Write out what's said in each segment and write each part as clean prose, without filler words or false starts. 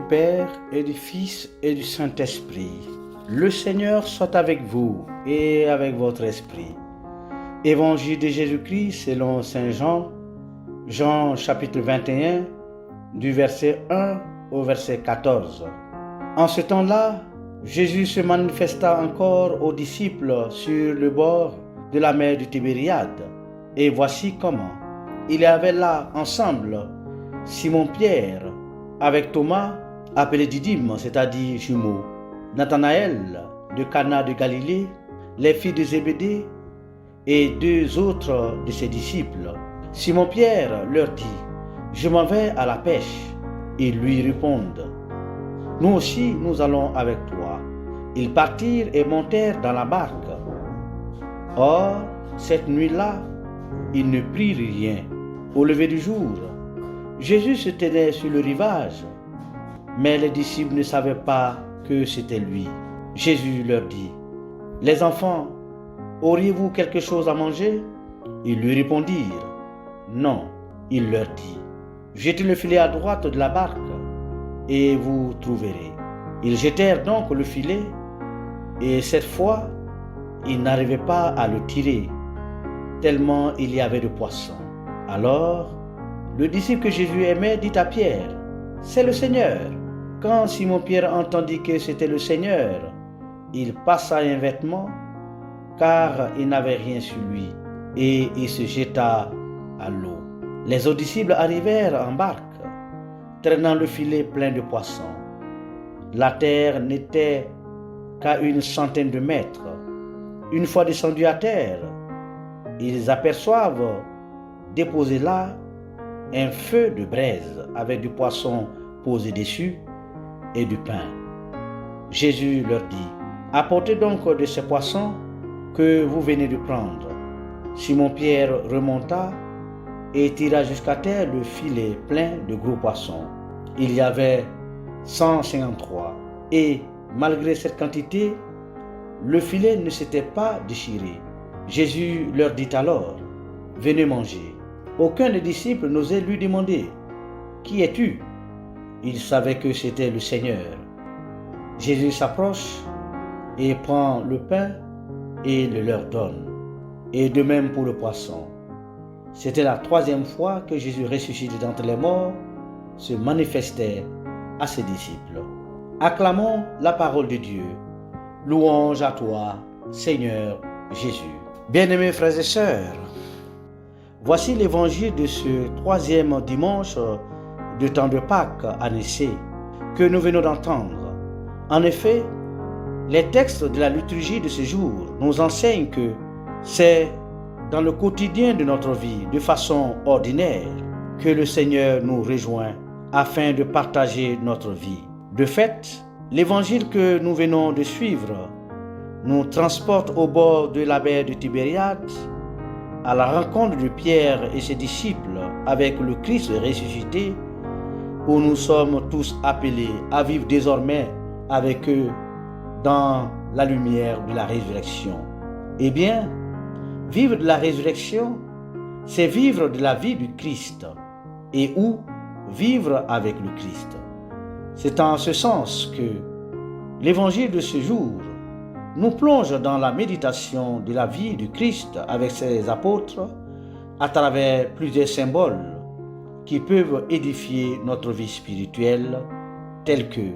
Père et du Fils et du Saint-Esprit. Le Seigneur soit avec vous et avec votre esprit. Évangile de Jésus-Christ selon Saint Jean, Jean chapitre 21, du verset 1 au verset 14. En ce temps-là, Jésus se manifesta encore aux disciples sur le bord de la mer du Tibériade. Et voici comment. Il y avait là ensemble Simon-Pierre, avec Thomas, appelé Didyme, c'est-à-dire jumeau, Nathanaël de Cana de Galilée, les filles de Zébédée et deux autres de ses disciples. Simon-Pierre leur dit: « Je m'en vais à la pêche. » Ils lui répondent: « Nous aussi, nous allons avec toi. » Ils partirent et montèrent dans la barque. Or, cette nuit-là, ils ne prirent rien. Au lever du jour, Jésus se tenait sur le rivage, mais les disciples ne savaient pas que c'était lui. Jésus leur dit: « Les enfants, auriez-vous quelque chose à manger ?» Ils lui répondirent: « Non. » Il leur dit: « Jetez le filet à droite de la barque, et vous trouverez. » Ils jetèrent donc le filet, et cette fois, ils n'arrivaient pas à le tirer, tellement il y avait de poissons. Alors, le disciple que Jésus aimait dit à Pierre: « C'est le Seigneur. » Quand Simon-Pierre entendit que c'était le Seigneur, il passa un vêtement, car il n'avait rien sur lui, et il se jeta à l'eau. Les autres disciples arrivèrent en barque, traînant le filet plein de poissons. La terre n'était qu'à 100 de mètres. Une fois descendus à terre, ils aperçoivent déposé là un feu de braise avec du poisson posé dessus et du pain. Jésus leur dit: « Apportez donc de ces poissons que vous venez de prendre. » Simon-Pierre remonta et tira jusqu'à terre le filet plein de gros poissons. Il y avait 153, et malgré cette quantité, le filet ne s'était pas déchiré. Jésus leur dit alors: « Venez manger. » Aucun des disciples n'osait lui demander: « Qui es-tu » Il savait que c'était le Seigneur. Jésus s'approche et prend le pain et le leur donne. Et de même pour le poisson. C'était la 3e fois que Jésus, ressuscité d'entre les morts, se manifestait à ses disciples. Acclamons la parole de Dieu. Louange à toi, Seigneur Jésus. Bien-aimés frères et sœurs, voici l'évangile de ce 3e dimanche de temps de Pâques à Nicée que nous venons d'entendre. En effet, les textes de la liturgie de ce jour nous enseignent que c'est dans le quotidien de notre vie, de façon ordinaire, que le Seigneur nous rejoint afin de partager notre vie. De fait, l'évangile que nous venons de suivre nous transporte au bord de la mer de Tibériade, à la rencontre de Pierre et ses disciples avec le Christ ressuscité, où nous sommes tous appelés à vivre désormais avec eux dans la lumière de la résurrection. Eh bien, vivre de la résurrection, c'est vivre de la vie du Christ, et ou vivre avec le Christ. C'est en ce sens que l'évangile de ce jour nous plonge dans la méditation de la vie du Christ avec ses apôtres à travers plusieurs symboles qui peuvent édifier notre vie spirituelle, tels que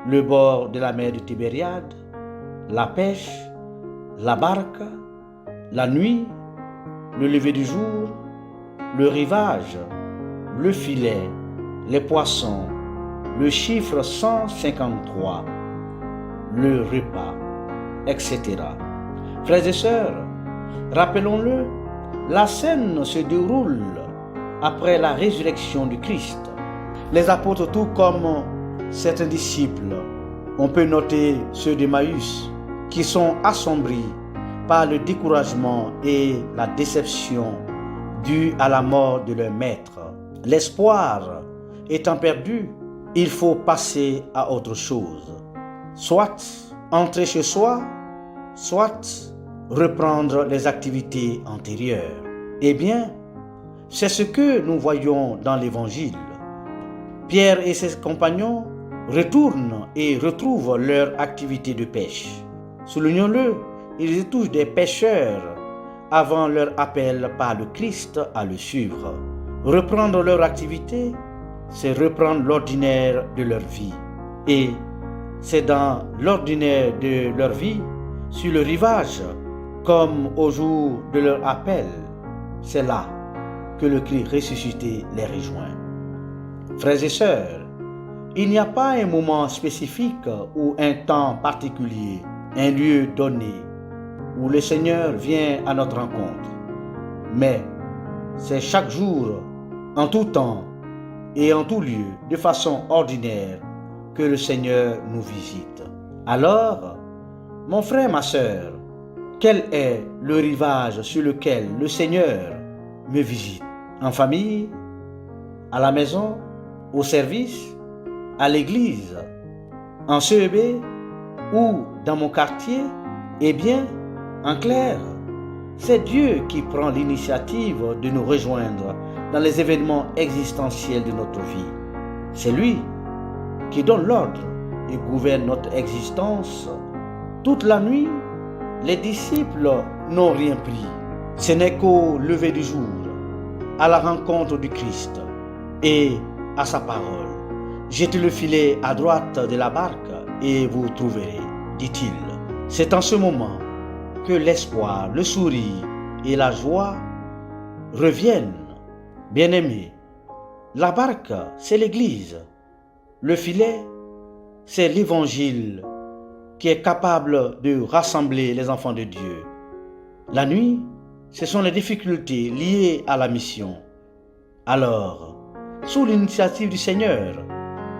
le bord de la mer de Tibériade, la pêche, la barque, la nuit, le lever du jour, le rivage, le filet, les poissons, le chiffre 153, le repas, etc. Frères et sœurs, rappelons-le, la scène se déroule après la résurrection du Christ. Les apôtres, tout comme certains disciples, on peut noter ceux d'Emmaüs, qui sont assombris par le découragement et la déception due à la mort de leur maître. L'espoir étant perdu, il faut passer à autre chose. Soit entrer chez soi, soit reprendre les activités antérieures. Eh bien, c'est ce que nous voyons dans l'Évangile. Pierre et ses compagnons retournent et retrouvent leur activité de pêche. Soulignons-le, ils étaient tous des pêcheurs avant leur appel par le Christ à le suivre. Reprendre leur activité, c'est reprendre l'ordinaire de leur vie. Et c'est dans l'ordinaire de leur vie, sur le rivage, comme au jour de leur appel, c'est là que le Christ ressuscité les rejoint. Frères et sœurs, il n'y a pas un moment spécifique ou un temps particulier, un lieu donné, où le Seigneur vient à notre rencontre. Mais c'est chaque jour, en tout temps et en tout lieu, de façon ordinaire, que le Seigneur nous visite. Alors, mon frère, ma sœur, quel est le rivage sur lequel le Seigneur me visite? En famille, à la maison, au service, à l'église, en CEB ou dans mon quartier? Eh bien, en clair, c'est Dieu qui prend l'initiative de nous rejoindre dans les événements existentiels de notre vie. C'est lui qui donne l'ordre et gouverne notre existence. Toute la nuit, les disciples n'ont rien pris. Ce n'est qu'au lever du jour, à la rencontre du Christ et à sa parole. Jetez le filet à droite de la barque et vous trouverez, dit-il. C'est en ce moment que l'espoir, le sourire et la joie reviennent. Bien-aimés, la barque, c'est l'Église. Le filet, c'est l'Évangile qui est capable de rassembler les enfants de Dieu. La nuit, ce sont les difficultés liées à la mission. Alors, sous l'initiative du Seigneur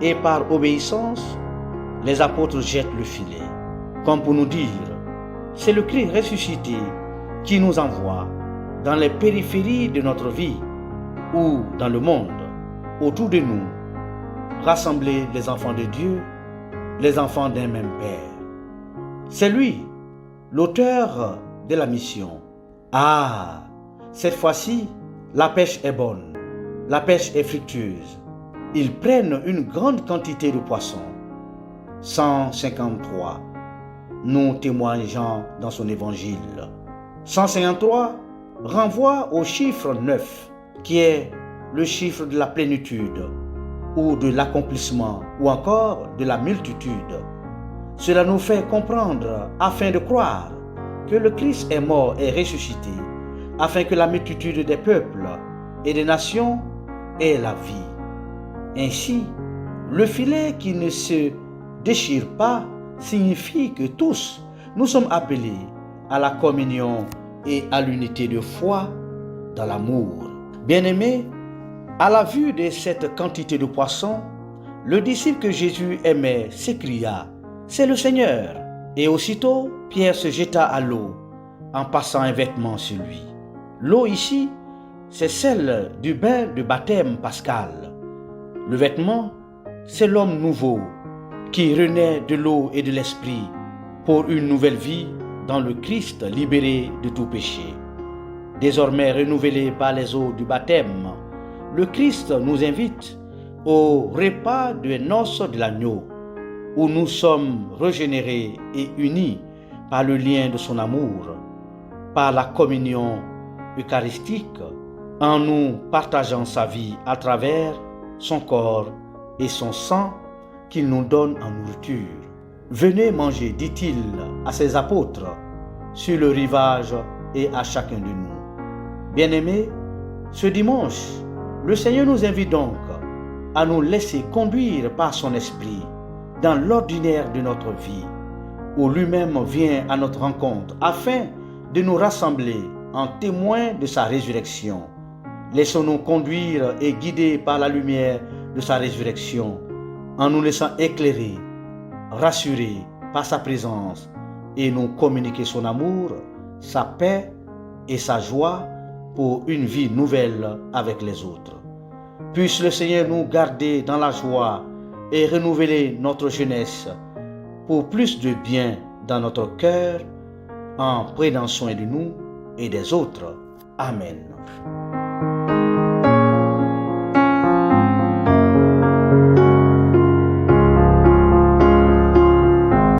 et par obéissance, les apôtres jettent le filet, comme pour nous dire, c'est le Christ ressuscité qui nous envoie dans les périphéries de notre vie ou dans le monde, autour de nous, rassembler les enfants de Dieu, les enfants d'un même Père. C'est lui, l'auteur de la mission. Ah, cette fois-ci, la pêche est bonne, la pêche est fructueuse. Ils prennent une grande quantité de poissons. 153, nous témoignons dans son évangile. 153 renvoie au chiffre 9, qui est le chiffre de la plénitude, ou de l'accomplissement, ou encore de la multitude. Cela nous fait comprendre, afin de croire, que le Christ est mort et ressuscité, afin que la multitude des peuples et des nations ait la vie. Ainsi, le filet qui ne se déchire pas signifie que tous nous sommes appelés à la communion et à l'unité de foi dans l'amour. Bien-aimés, à la vue de cette quantité de poissons, le disciple que Jésus aimait s'écria « C'est le Seigneur !» Et aussitôt, Pierre se jeta à l'eau en passant un vêtement sur lui. L'eau ici, c'est celle du bain de baptême pascal. Le vêtement, c'est l'homme nouveau qui renaît de l'eau et de l'esprit pour une nouvelle vie dans le Christ libéré de tout péché. Désormais renouvelé par les eaux du baptême, le Christ nous invite au repas de noces de l'agneau, où nous sommes régénérés et unis par le lien de son amour, par la communion eucharistique, en nous partageant sa vie à travers son corps et son sang qu'il nous donne en nourriture. Venez manger, dit-il à ses apôtres, sur le rivage et à chacun de nous. Bien-aimés, ce dimanche, le Seigneur nous invite donc à nous laisser conduire par son esprit dans l'ordinaire de notre vie, où lui-même vient à notre rencontre afin de nous rassembler en témoins de sa résurrection. Laissons-nous conduire et guider par la lumière de sa résurrection, en nous laissant éclairer, rassurer par sa présence et nous communiquer son amour, sa paix et sa joie pour une vie nouvelle avec les autres. Puisse le Seigneur nous garder dans la joie et renouveler notre jeunesse pour plus de bien dans notre cœur, en prenant soin de nous et des autres. Amen.